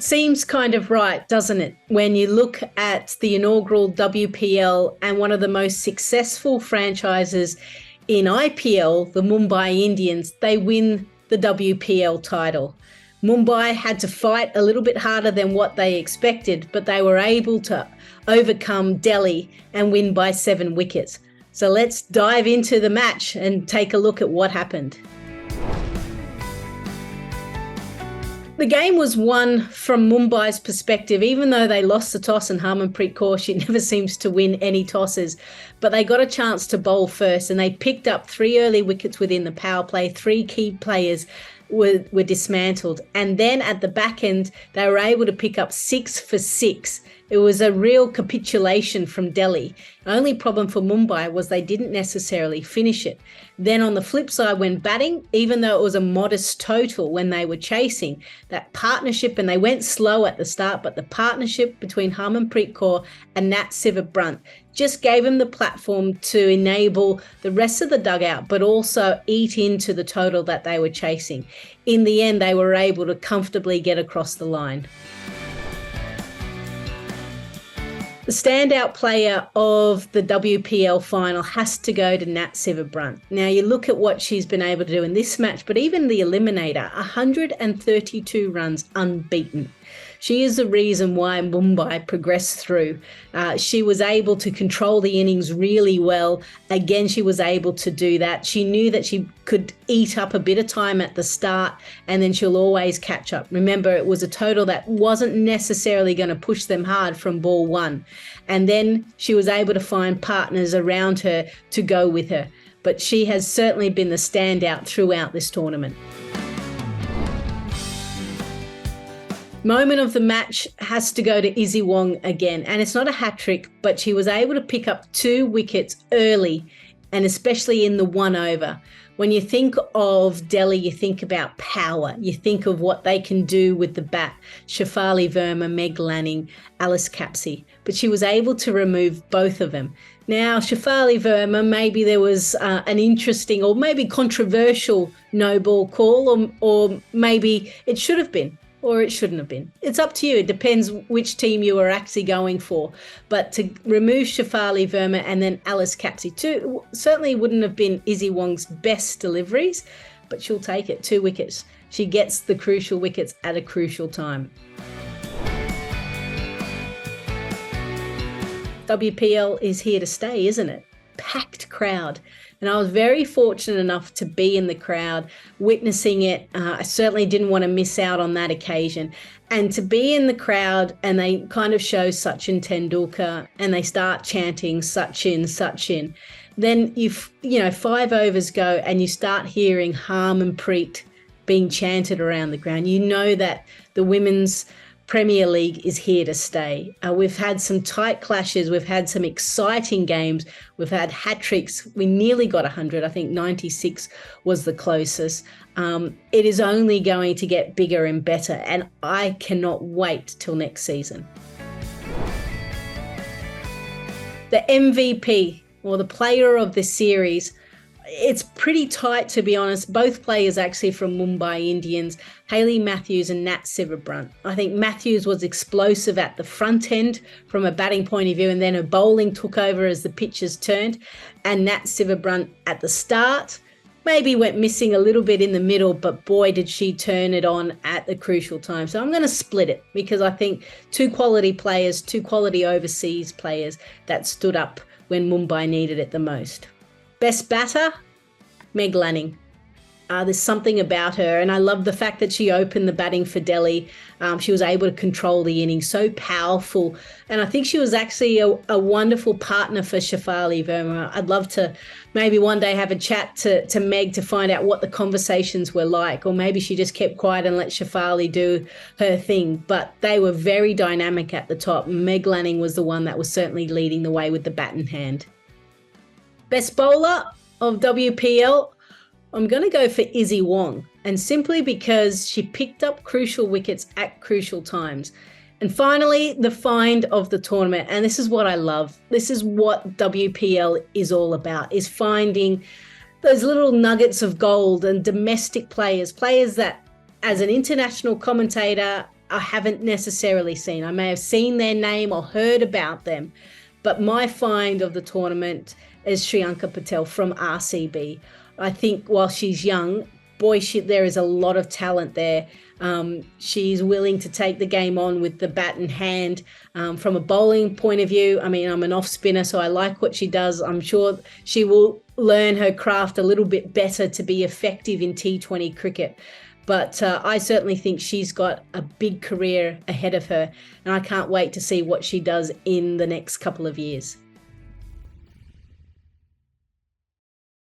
Seems kind of right, doesn't it? When you look at the inaugural WPL and one of the most successful franchises in IPL, the Mumbai Indians, they win the WPL title. Mumbai had to fight a little bit harder than what they expected, but they were able to overcome Delhi and win by 7 wickets. So let's dive into the match and take a look at what happened. The game was won from Mumbai's perspective, even though they lost the toss and Harmanpreet Kaur, she never seems to win any tosses. But they got a chance to bowl first and they picked up 3 early wickets within the power play. 3 key players were dismantled. And then at the back end, they were able to pick up 6 for 6. It was a real capitulation from Delhi. The only problem for Mumbai was they didn't necessarily finish it. Then on the flip side, when batting, even though it was a modest total when they were chasing, that partnership, and they went slow at the start, but the partnership between Harmanpreet Kaur and Nat Sivabrant just gave them the platform to enable the rest of the dugout, but also eat into the total that they were chasing. In the end, they were able to comfortably get across the line. The standout player of the WPL final has to go to Nat Sivabrant. Now, you look at what she's been able to do in this match, but even the eliminator, 132 runs unbeaten. She is the reason why Mumbai progressed through. She was able to control the innings really well. Again, she was able to do that. She knew that she could eat up a bit of time at the start and then she'll always catch up. Remember, it was a total that wasn't necessarily going to push them hard from ball 1. And then she was able to find partners around her to go with her. But she has certainly been the standout throughout this tournament. Moment of the match has to go to Izzy Wong again. And it's not a hat-trick, but she was able to pick up 2 wickets early, and especially in the 1 over. When you think of Delhi, you think about power. You think of what they can do with the bat. Shafali Verma, Meg Lanning, Alice Capsey. But she was able to remove both of them. Now, Shafali Verma, maybe there was an interesting or maybe controversial no-ball call, or maybe it should have been. Or it shouldn't have been. It's up to you. It depends which team you are actually going for. But to remove Shafali Verma and then Alice Capsey too, certainly wouldn't have been Izzy Wong's best deliveries, but she'll take it. 2 wickets. She gets the crucial wickets at a crucial time. WPL is here to stay, isn't it? Packed crowd. And I was very fortunate enough to be in the crowd, witnessing it. I certainly didn't want to miss out on that occasion. And to be in the crowd and they kind of show Sachin Tendulkar and they start chanting Sachin, Sachin. Then 5 overs go and you start hearing Harmanpreet being chanted around the ground. You know that the Women's Premier League is here to stay. We've had some tight clashes. We've had some exciting games. We've had hat-tricks. We nearly got 100. I think 96 was the closest. It is only going to get bigger and better, and I cannot wait till next season. The MVP, or the player of the series, it's pretty tight, to be honest. Both players actually from Mumbai Indians, Hayley Matthews and Nat Sivabrant. I think Matthews was explosive at the front end from a batting point of view, and then her bowling took over as the pitches turned. And Nat Sivabrant at the start maybe went missing a little bit in the middle, but boy, did she turn it on at the crucial time. So I'm going to split it because I think 2 quality players, 2 quality overseas players that stood up when Mumbai needed it the most. Best batter, Meg Lanning. There's something about her, and I love the fact that she opened the batting for Delhi. She was able to control the innings, so powerful. And I think she was actually a wonderful partner for Shafali Verma. I'd love to maybe one day have a chat to Meg to find out what the conversations were like, or maybe she just kept quiet and let Shafali do her thing. But they were very dynamic at the top. Meg Lanning was the one that was certainly leading the way with the bat in hand. Best bowler of WPL, I'm going to go for Izzy Wong, and simply because she picked up crucial wickets at crucial times. And finally, the find of the tournament, and this is what I love. This is what WPL is all about, is finding those little nuggets of gold and domestic players that as an international commentator I haven't necessarily seen. I may have seen their name or heard about them, but my find of the tournament is Shriyanka Patel from RCB. I think while she's young, boy, there is a lot of talent there. She's willing to take the game on with the bat in hand. From a bowling point of view, I mean, I'm an off spinner, so I like what she does. I'm sure she will learn her craft a little bit better to be effective in T20 cricket. But I certainly think she's got a big career ahead of her, and I can't wait to see what she does in the next couple of years.